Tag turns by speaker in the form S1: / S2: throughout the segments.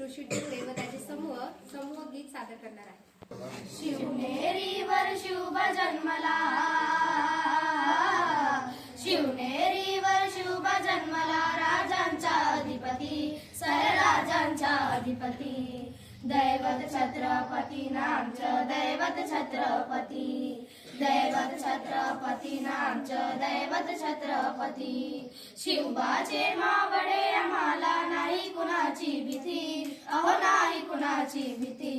S1: ऋषी व त्याचे समूह गीत सादर करणार आहे।
S2: शिवनेरीवर शुभ जन्मला, शिवनेरीवर शुभ जन्मला, राजांचा अधिपती, सरराजांचा अधिपती, दैवत छत्रपती नामचं दैवत छत्रपती, दैवत छत्रपती नामचं दैवत छत्रपती। शिवबाचे मावळे आम्हाला नाही कुणाची भीती, अहो नाही कुणाची भीती।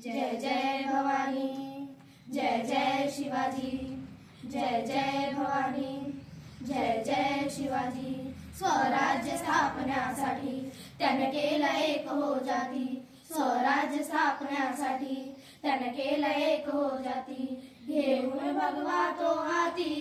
S2: जय जय भवानी, जय जय शिवाजी, जय जय भवानी, जय जय शिवाजी। स्वराज्य स्थापण्यासाठी त्याने केलं एक हो जाती, स्वराज्य स्थापण्यासाठी त्याने केलं एक हो जाती। घेऊन भगवा तो हाती,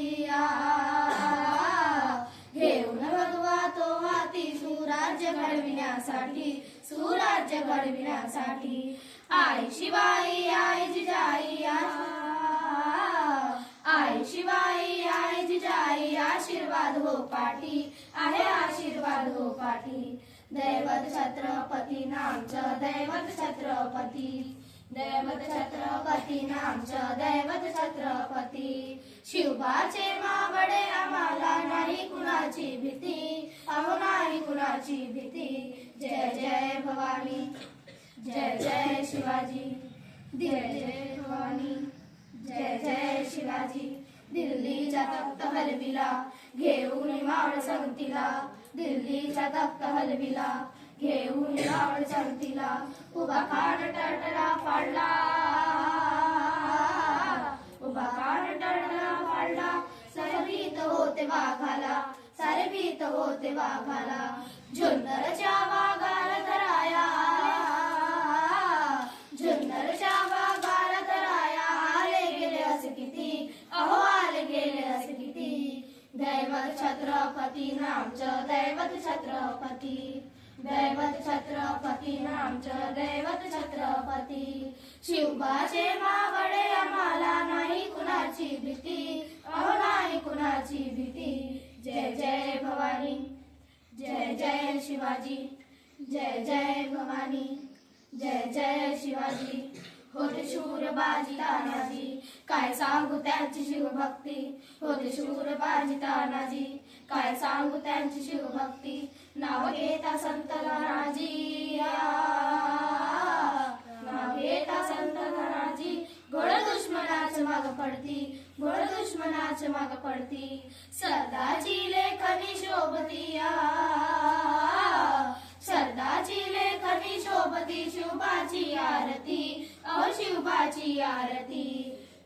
S2: घेऊन भगवा तो हाती, सुराज्य घडविण्यासाठी, सुराज्य घडविण्यासाठी। आई शिवाई आई जिजाई, आई शिवाई आई जिजाई, आशीर्वाद हो पाठी, आहे आशीर्वाद हो पाठी। दैवत छत्रपती नामचं दैवत छत्रपती, दैवत छत्रपती नामचं दैवत छत्रपती। शिवबाचे मावळे आम्हाला नाही कुणाची भीती, अहो नाही कुणाची भीती। जय जय भवानी, जय जय शिवाजी, जय जय भवानी, जय जय शिवाजी। दिल्लीचा तख्त हलविला घेऊन मावळ संगतीला, दिल्लीचा तख्त हलविला घेऊन मावळ संगतीला। उभा खान टरटरा फाडला, उभा खान टरटरा फाडला, सारे भीत होते वाघाला, सारे भीत होते वाघाला। जुन्नरच्या वाघाला धराया, जुन्नरच्या वाघाला धराया, आले गेले असे किती, अहो आले गेले असे किती। दैवत छत्रपती नामचं दैवत छत्रपती, दैवत छत्रपती नामचं दैवत छत्रपती। शिवबाचे मावळे आम्हाला नाही कुणाची भीती, अहो नाही कुणाची भीती। जय जय भवानी, जय जय शिवाजी, जय जय भवानी, जय जय शिवाजी। होते शूर बाजी तानाजी, काय सांगू त्यांची शिवभक्ती, होते शूर बाजी तानाजी, काय सांगू त्यांची शिवभक्ती। नाव घेता संत धनाजी, नाव घेता संत धनाजी, घोड दुश्मनाच माग पडती, घोड दुश्मनाच माग पडती। सरदाची लेखनी शोभती, सरदाची लेखनी शोभती, शिवबाची आरती, अहो शिवबाची आरती।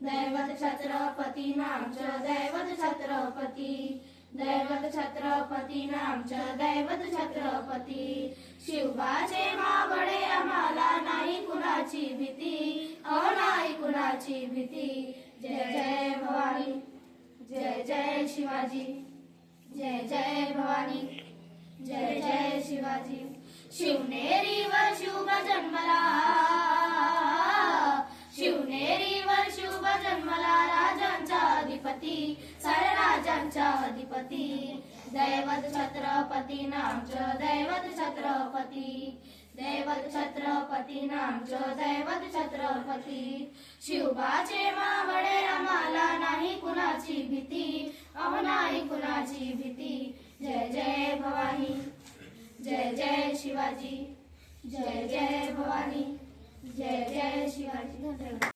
S2: दैवत छत्रपती नामचं दैवत छत्रपती, दैवत छत्रपती नामचं दैवत छत्रपती। शिवबाचे मावळे आम्हाला नाही कुणाची भीती, अहो नाही कुणाची भीती। जय जय भवानी, जय जय शिवाजी, जय जय भवानी, जय जय शिवाजी। शिवनेरीवर शुभ जन्मला, शिवनेरीवर शुभ जन्मला, राजांचा अधिपती, साऱ्या राजांचा अधिपती। दैवत छत्रपती नामचं दैवत छत्रपती, दैवत छत्रपती नामचं दैवत छत्रपती। शिवबाचे मावळे आम्हाला नाही कुणाची भीती, अहो नाही कुणाची भीती। जय जय भवानी, जय जय शिवाजी, जय जय भवानी, जय जय शिवाजी।